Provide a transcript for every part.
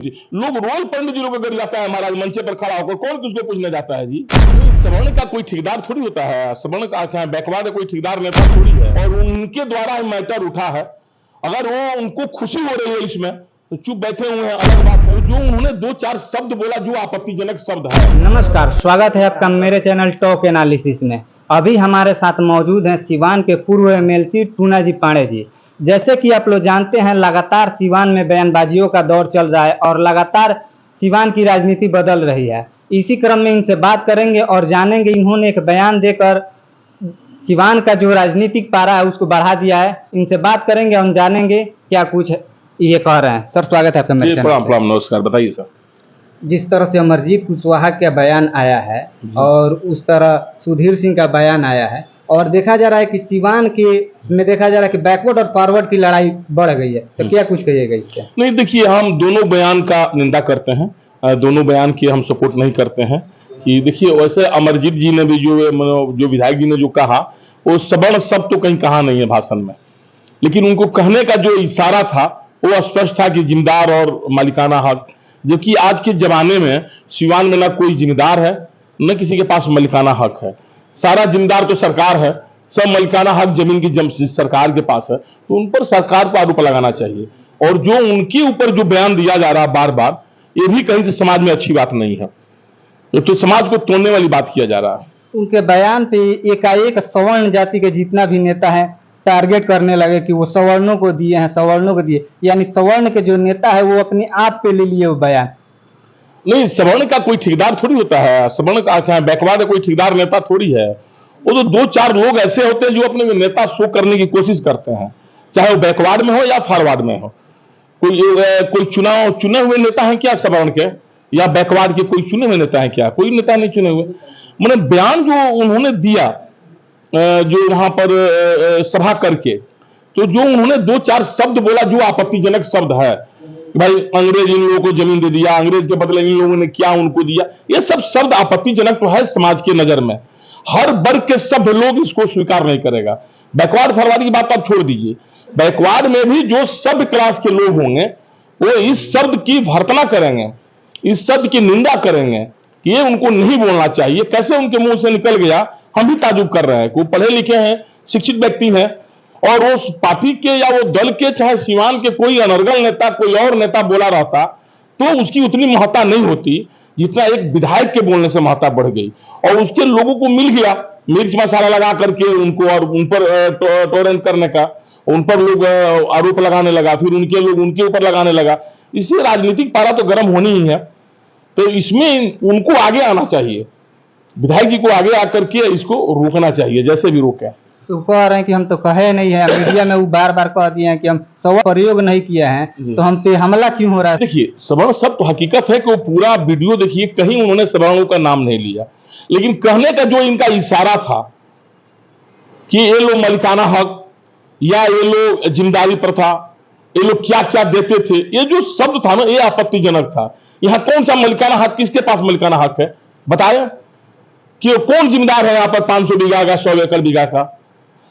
लोग रोज पंडित जी लोग अगर जाता है महाराज मंचे पर खड़ा होकर, कौन किसको पूछने जाता है जी? सवर्ण का कोई ठेकेदार थोड़ी होता है, सवर्ण का चाहे बैकवर्ड कोई ठेकेदार नेता थोड़ी है, और उनके द्वारा मैटर उठा है। अगर वो उनको खुशी हो रही है इसमें तो चुप बैठे हुए हैं, अलग बात है। जो उन्होंने दो चार शब्द बोला जो आपत्तिजनक शब्द है। नमस्कार, स्वागत है आपका मेरे चैनल टॉक एनालिसिस में। अभी हमारे साथ मौजूद हैं सिवान के पूर्व एमएलसी टूना जी पांडे जी। जैसे कि आप लोग जानते हैं, लगातार सिवान में बयानबाजियों का दौर चल रहा है और लगातार सिवान की राजनीति बदल रही है। इसी क्रम में इनसे बात करेंगे और जानेंगे इन्होंने एक बयान देकर सिवान का जो राजनीतिक पारा है उसको बढ़ा दिया है। इनसे बात करेंगे और जानेंगे क्या कुछ ये कह रहे हैं। सर, स्वागत है आपका मेरे चैनल प्रणाम प्रणाम, नमस्कार, बताइए सर। जिस तरह से अमरजीत कुशवाहा का बयान आया है और उस तरह सुधीर सिंह का बयान आया है, और देखा जा रहा है कि सिवान के में देखा जा रहा है कि बैकवर्ड और फॉरवर्ड की लड़ाई बढ़ गई है, तो क्या कुछ कहिएगा इससे? नहीं, देखिए, हम दोनों बयान का निंदा करते हैं, दोनों बयान की हम सपोर्ट नहीं करते हैं। कि देखिए, वैसे अमरजीत जी ने भी जो विधायक जी ने जो कहा, वो सवर्ण शब्द तो कहीं कहा नहीं है भाषण में, लेकिन उनको कहने का जो इशारा था वो स्पष्ट था कि जिम्मेदार और मालिकाना हक, जबकि आज के जमाने में सिवान में ना कोई जिम्मेदार है न किसी के पास मालिकाना हक है। सारा जिम्मेदार तो सरकार है, सब मालिकाना हक जमीन की सरकार के पास है, तो उन पर सरकार को आरोप लगाना चाहिए। और जो उनके ऊपर जो बयान दिया जा रहा है बार बार, ये भी कहीं से समाज में अच्छी बात नहीं है, तो समाज को तोड़ने वाली बात किया जा रहा है। उनके बयान पे एकाएक सवर्ण जाति के जितना भी नेता है टारगेट करने लगे कि वो सवर्णों को दिए हैं, सवर्णों को दिए, यानी सवर्ण के जो नेता है वो अपने आप पे ले लिए वो बयान। नहीं, सवर्ण का कोई ठेकेदार थोड़ी होता है, सवर्ण का चाहे बैकवर्ड कोई ठेकेदार नेता थोड़ी है। वो तो दो चार लोग ऐसे होते हैं जो अपने नेता शो करने की कोशिश करते हैं, चाहे वो बैकवर्ड में हो या फॉरवर्ड में हो। कोई चुने हुए नेता है क्या सवर्ण के या बैकवर्ड के? कोई चुने हुए नेता है क्या? कोई नेता नहीं चुने हुए। मैंने बयान जो उन्होंने दिया जो वहां पर सभा करके, तो जो उन्होंने दो चार शब्द बोला जो आपत्तिजनक शब्द है, भाई अंग्रेज इन लोगों को जमीन दे दिया, अंग्रेज के बदले इन लोगों ने क्या उनको दिया, ये सब शब्द आपत्तिजनक तो है समाज की नजर में। हर वर्ग के सब लोग इसको स्वीकार नहीं करेगा। बैकवर्ड फॉरवर्ड की बात आप छोड़ दीजिए, बैकवर्ड में भी जो सब क्लास के लोग होंगे वो इस शब्द की भर्त्सना करेंगे, इस शब्द की निंदा करेंगे। ये उनको नहीं बोलना चाहिए। कैसे उनके मुंह से निकल गया, हम भी ताजुब कर रहे हैं। वो पढ़े लिखे हैं, शिक्षित व्यक्ति हैं, और उस पार्टी के या वो दल के चाहे सिवान के कोई अनर्गल नेता कोई और नेता बोला रहता तो उसकी उतनी महत्ता नहीं होती जितना एक विधायक के बोलने से महत्ता बढ़ गई। और उसके लोगों को मिल गया मिर्च मसाला लगा करके उनको, और उन पर टॉरेंट करने का, उन पर लोग आरोप लगाने लगा, फिर उनके लोग उनके ऊपर लगाने लगा। इससे राजनीतिक पारा तो गर्म होनी ही है। तो इसमें उनको आगे आना चाहिए, विधायक जी को आगे आकर के इसको रोकना चाहिए, जैसे भी रोके। तो कह रहे हैं कि हम तो कहे नहीं है, मीडिया में वो बार बार कह दिए हैं कि हम सवर्ण प्रयोग नहीं किया है, तो हम पे हमला क्यों हो रहा है? देखिए, सवर्ण सब तो हकीकत है कि वो पूरा वीडियो देखिए, कहीं उन्होंने सवर्णों का नाम नहीं लिया, लेकिन कहने का जो इनका इशारा था कि ये लोग मालिकाना हक या ये लोग जिम्मेदारी प्रथा, ये लोग क्या क्या देते थे, ये जो शब्द था ना, ये आपत्तिजनक था। यहाँ कौन सा मालिकाना हक, किसके पास मालिकाना हक है बताया? कि कौन जिम्मेदार है यहाँ पर 500 बीघा का, 100 एकड़ बीघा का?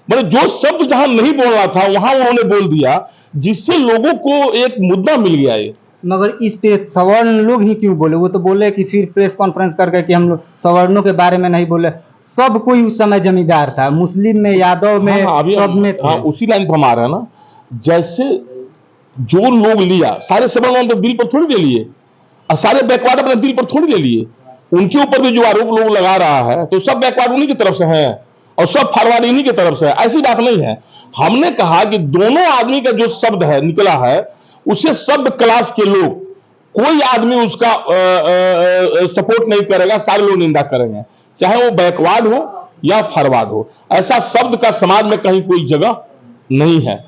मतलब जो शब्द जहां नहीं बोलना था वहां उन्होंने बोल दिया, जिससे लोगों को एक मुद्दा मिल गया। ये मगर इस पे सवर्ण लोग ही क्यों बोले? वो तो बोले कि फिर प्रेस कॉन्फ्रेंस करके कि हम लोग सवर्णों के बारे में नहीं बोले। सब कोई उस समय जमींदार था, मुस्लिम में, यादव में, सब में थे। उसी लाइन पर हम आ रहे हैं ना। जैसे जो लोग लिया, सारे सवर्णों ने दिल पर थोड़ी ले लिए, और सारे बैकवर्ड अपने दिल पर थोड़ी ले लिए। उनके ऊपर भी जो आरोप लोग लगा रहा है, तो सब बैकवर्ड उन्हीं की तरफ से है और सब फॉरवर्ड इन्हीं की तरफ से है, ऐसी बात नहीं है। हमने कहा कि दोनों आदमी का जो शब्द है निकला है, उसे सब क्लास के लोग, कोई आदमी उसका सपोर्ट नहीं करेगा, सारे लोग निंदा करेंगे, चाहे वो बैकवर्ड हो या फॉरवर्ड हो। ऐसा शब्द का समाज में कहीं कोई जगह नहीं है।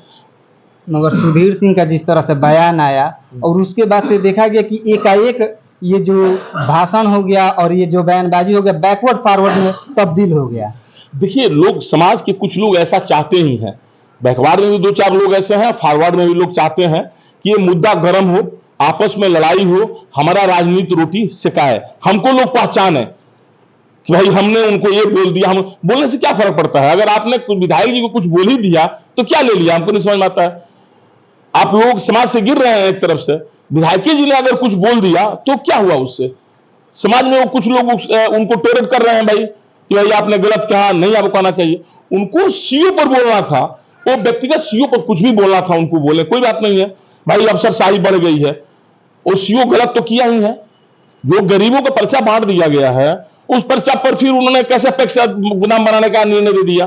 मगर सुधीर सिंह का जिस तरह से बयान आया और उसके बाद से देखा गया कि एकाएक ये जो भाषण हो गया और ये जो बयानबाजी हो गया बैकवर्ड फॉरवर्ड में तब्दील हो गया। देखिए, लोग, समाज के कुछ लोग ऐसा चाहते ही हैं, बैकवर्ड में भी दो चार लोग ऐसे हैं, फॉरवर्ड में भी लोग चाहते हैं कि ये मुद्दा गर्म हो, आपस में लड़ाई हो, हमारा राजनीति रोटी सिकाए, हमको लोग पहचाने कि भाई हमने उनको ये बोल दिया। हम बोलने से क्या फर्क पड़ता है? अगर आपने विधायक जी को कुछ बोल ही दिया तो क्या ले लिया, हमको नहीं समझ में आता है। आप लोग समाज से गिर रहे हैं एक तरफ से, विधायकी जी ने अगर कुछ बोल दिया तो क्या हुआ उससे? समाज में वो कुछ लोग उनको टोरेट कर रहे हैं भाई कि भाई आपने गलत कहा, नहीं आपको कहना चाहिए। उनको सीओ पर बोलना था, वो व्यक्तिगत सीओ पर कुछ भी बोलना था, उनको बोले कोई बात नहीं है भाई, अफसरशाही बढ़ गई है, वो सीओ गलत तो किया ही है। जो गरीबों को पर्चा बांट दिया गया है, उस पर्चा पर फिर उन्होंने कैसे पैक्स गोदाम बनाने का निर्णय दे दिया,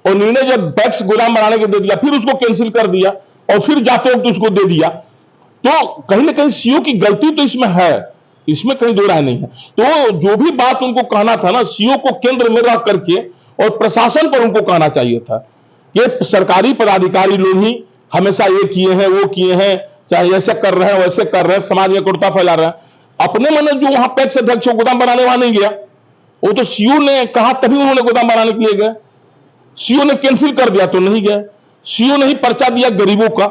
और निर्णय जब पैक्स गोदाम बनाने के दे दिया फिर उसको कैंसिल कर दिया और फिर जाते वक्त उसको दे दिया, तो कहीं ना कहीं सीओ की गलती तो इसमें है, इसमें कहीं दो राय नहीं है। तो जो भी बात उनको कहना था ना, सीओ को केंद्र में रख करके और प्रशासन पर उनको कहना चाहिए था कि सरकारी पदाधिकारी लोग ही हमेशा ये किए हैं वो किए हैं, चाहे ऐसे कर रहे हैं वैसे कर रहे हैं, समाज में कुर्ता फैला रहे हैं। अपने मन जो वहां पैक्स अध्यक्ष गोदाम बनाने वहां नहीं गया, वो तो सीओ ने कहा तभी उन्होंने गोदाम बनाने के लिए गए। सीओ ने कैंसिल कर दिया तो नहीं गए, सीओ ने ही पर्चा दिया गरीबों का,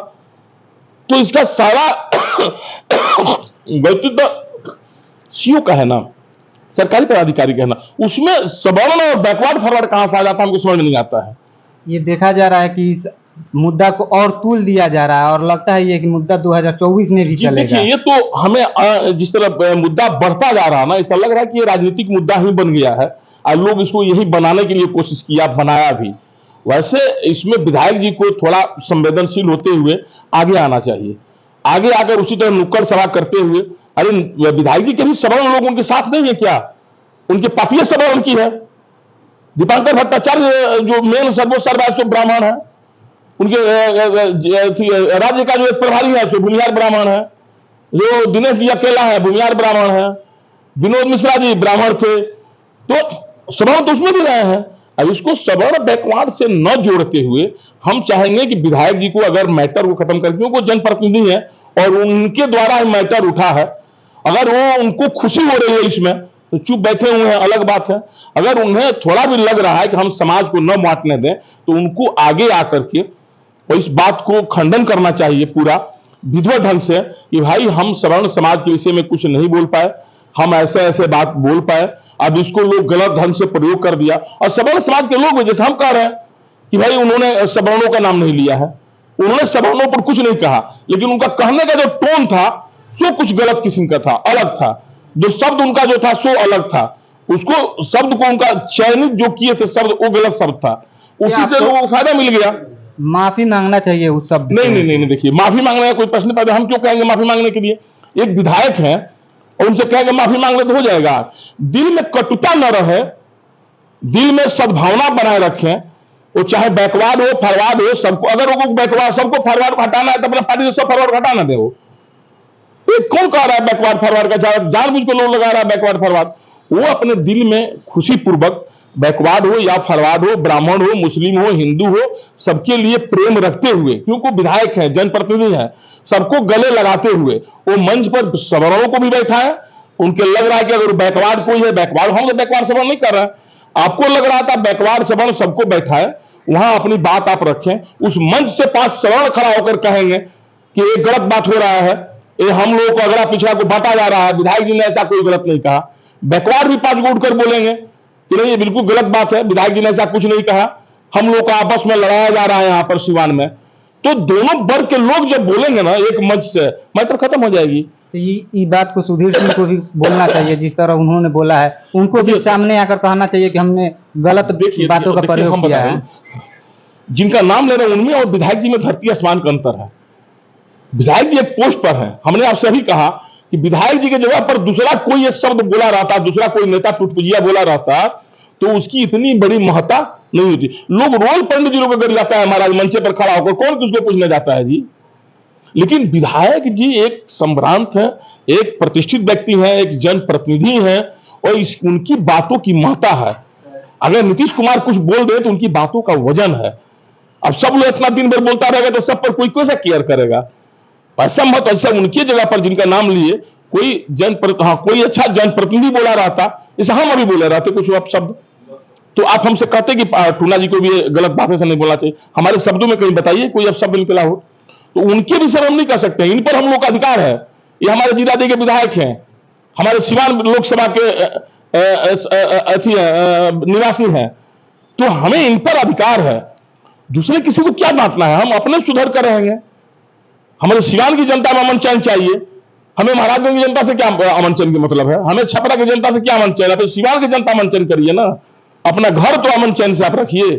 तो इसका सारा गलती तो सीओ का है ना, सरकारी पदाधिकारी का है ना। उसमें सवर्ण और बैकवर्ड फॉरवर्ड कहां से आ जाता है हमको समझ में नहीं आता है। ये देखा जा रहा है कि इस मुद्दा को और तूल दिया जा रहा है और लगता है ये कि मुद्दा 2024 में भी जी चलेगा। देखिए, ये तो हमें जिस तरह मुद्दा बढ़ता जा रहा है ना, ऐसा लग रहा है कि ये राजनीतिक मुद्दा ही बन गया है और लोग इसको यही बनाने के लिए कोशिश किया, बनाया भी। वैसे इसमें विधायक जी को थोड़ा संवेदनशील होते हुए आगे आना चाहिए, आगे आकर उसी तरह नुक्कड़ सभा करते हुए, अरे विधायक जी के भी सवर्ण लोग उनके साथ नहीं है क्या? उनकी पार्टी सवर्ण की है। दीपांकर भट्टाचार्य जो मेन सर्वोच्च ब्राह्मण है, उनके राज्य का जो एक प्रभारी है सो भूमिहार ब्राह्मण है, जो दिनेश जी अकेला है भूमिहार ब्राह्मण है, विनोद मिश्रा जी ब्राह्मण थे, तो सवर्ण तो उसमें भी रहे हैं। अब इसको सवर्ण बैकवर्ड से न जोड़ते हुए हम चाहेंगे कि विधायक जी को अगर मैटर को खत्म करके, वो जनप्रतिनिधि है और उनके द्वारा मैटर उठा है, अगर वो उनको खुशी हो रही है इसमें तो चुप बैठे हुए हैं अलग बात है। अगर उन्हें थोड़ा भी लग रहा है कि हम समाज को न बांटने दें तो उनको आगे आकर के और इस बात को खंडन करना चाहिए पूरा विधिवत ढंग से कि भाई हम सवर्ण समाज के विषय में कुछ नहीं बोल पाए, हम ऐसे ऐसे बात बोल पाए, अब इसको लोग गलत ढंग से प्रयोग कर दिया। और सवर्ण समाज के लोग जैसे हम कह रहे हैं कि भाई उन्होंने सवर्णों का नाम नहीं लिया है, उन्होंने सवर्णों पर कुछ नहीं कहा, लेकिन उनका कहने का जो टोन था सो कुछ गलत किस्म का था, अलग था, जो शब्द उनका जो था सो अलग था, उसको शब्द को उनका चयनित जो किए थे शब्द वो गलत शब्द था, उसी से लोगों को फायदा मिल गया। माफी मांगना चाहिए उस शब्द नहीं नहीं नहीं, देखिए माफी मांगने का कोई प्रश्न पैदा, हम क्यों कहेंगे माफी मांगने के लिए? एक विधायक है और उनसे कहेंगे माफी मांग ले तो हो जाएगा? दिल में कटुता न रहे, दिल में सद्भावना बनाए रखें, वो चाहे बैकवर्ड हो फॉरवर्ड हो, सबको अगर वो बैकवर्ड सबको फॉरवर्ड हटाना है तो अपने पार्टी से सब फॉरवर्ड हटाना दे। वो कौन कह रहा है बैकवर्ड फॉरवर्ड का? जानबूझ के लोग लगा रहा है बैकवर्ड फॉरवर्ड। वो अपने दिल में खुशी पूर्वक बैकवर्ड हो या फॉरवर्ड हो, ब्राह्मण हो, मुस्लिम हो, हिंदू हो, सबके लिए प्रेम रखते हुए, क्योंकि विधायक है, जनप्रतिनिधि है, सबको गले लगाते हुए वो मंच पर सवर्णों को भी बैठा है। उनके लग रहा है कि अगर बैकवर्ड कोई है, बैकवर्ड हम तो बैकवर्ड सवर्ण नहीं कर रहे हैं, आपको लग रहा था बैकवर्ड सवर्ण सबको बैठा है, वहां अपनी बात आप रखें। उस मंच से 5 सवर्ण खड़ा होकर कहेंगे कि ये गलत बात हो रहा है, ये हम लोगों को अगला पिछड़ा को बांटा जा रहा है, विधायक जी ने ऐसा कोई गलत नहीं कहा। बैकवर्ड भी 5 को उठकर बोलेंगे कि नहीं ये बिल्कुल गलत बात है, विधायक जी ने ऐसा कुछ नहीं कहा, हम लोग को आपस में लड़ाया जा रहा है यहाँ पर सिवान में। तो दोनों वर्ग के लोग जब बोलेंगे ना एक मंच से, मैटर खत्म हो जाएगी। तो ये बात को सुधीर सिंह को भी बोलना चाहिए, जिस तरह उन्होंने बोला है उनको भी सामने आकर कहना चाहिए कि हमने गलत बातों का प्रयोग किया है। जिनका नाम ले रहे हैं उनमें और विधायक जी में धरती आसमान का अंतर है। विधायक जी एक पोस्ट पर है, हमने आपसे अभी कहा कि विधायक जी की जगह पर दूसरा कोई ये शब्द बोला रहता, दूसरा कोई नेता टुटपुजिया बोला रहता तो उसकी इतनी बड़ी महत्ता नहीं होती। लोग रोल पंडित जी लोग अगर जाता है महाराज मंचे पर खड़ा होकर, कौन किसको पूछने जाता है जी? लेकिन विधायक जी एक संभ्रांत है, एक प्रतिष्ठित व्यक्ति है, एक जनप्रतिनिधि है और उनकी बातों की महत्ता है। अगर नीतीश कुमार कुछ बोल दे तो उनकी बातों का वजन है। अब सब लोग इतना दिन भर बोलता रहेगा तो सब पर कोई कैसे केयर करेगा? ऐसा मत, ऐसा उनकी जगह पर जिनका नाम लिए कोई कोई अच्छा जनप्रतिनिधि बोला रहता, जैसे हम अभी बोले रहते कुछ अब शब्द, तो आप हमसे कहते कि टूना जी को भी गलत बातें से नहीं बोलना चाहिए, हमारे शब्दों में कहीं बताइए कोई अब शब्द निकला हो। तो उनके विषय हम नहीं कर सकते, इन पर हम लोग का अधिकार है। ये हमारे जिलादे के विधायक हैं, हमारे सिवान लोकसभा के निवासी हैं, तो हमें इन पर अधिकार है। दूसरे किसी को क्या बांटना है? हम अपने सुधर कर रहेंगे। हमारे सिवान की जनता में अमन चैन चाहिए, हमें महाराजगंज की जनता से क्या अमन चैन की मतलब है? हमें छपरा की जनता से क्या अमन चैन है? तो सिवान की जनता अमन चैन करिए ना, अपना घर तो अमन चैन से आप रखिए।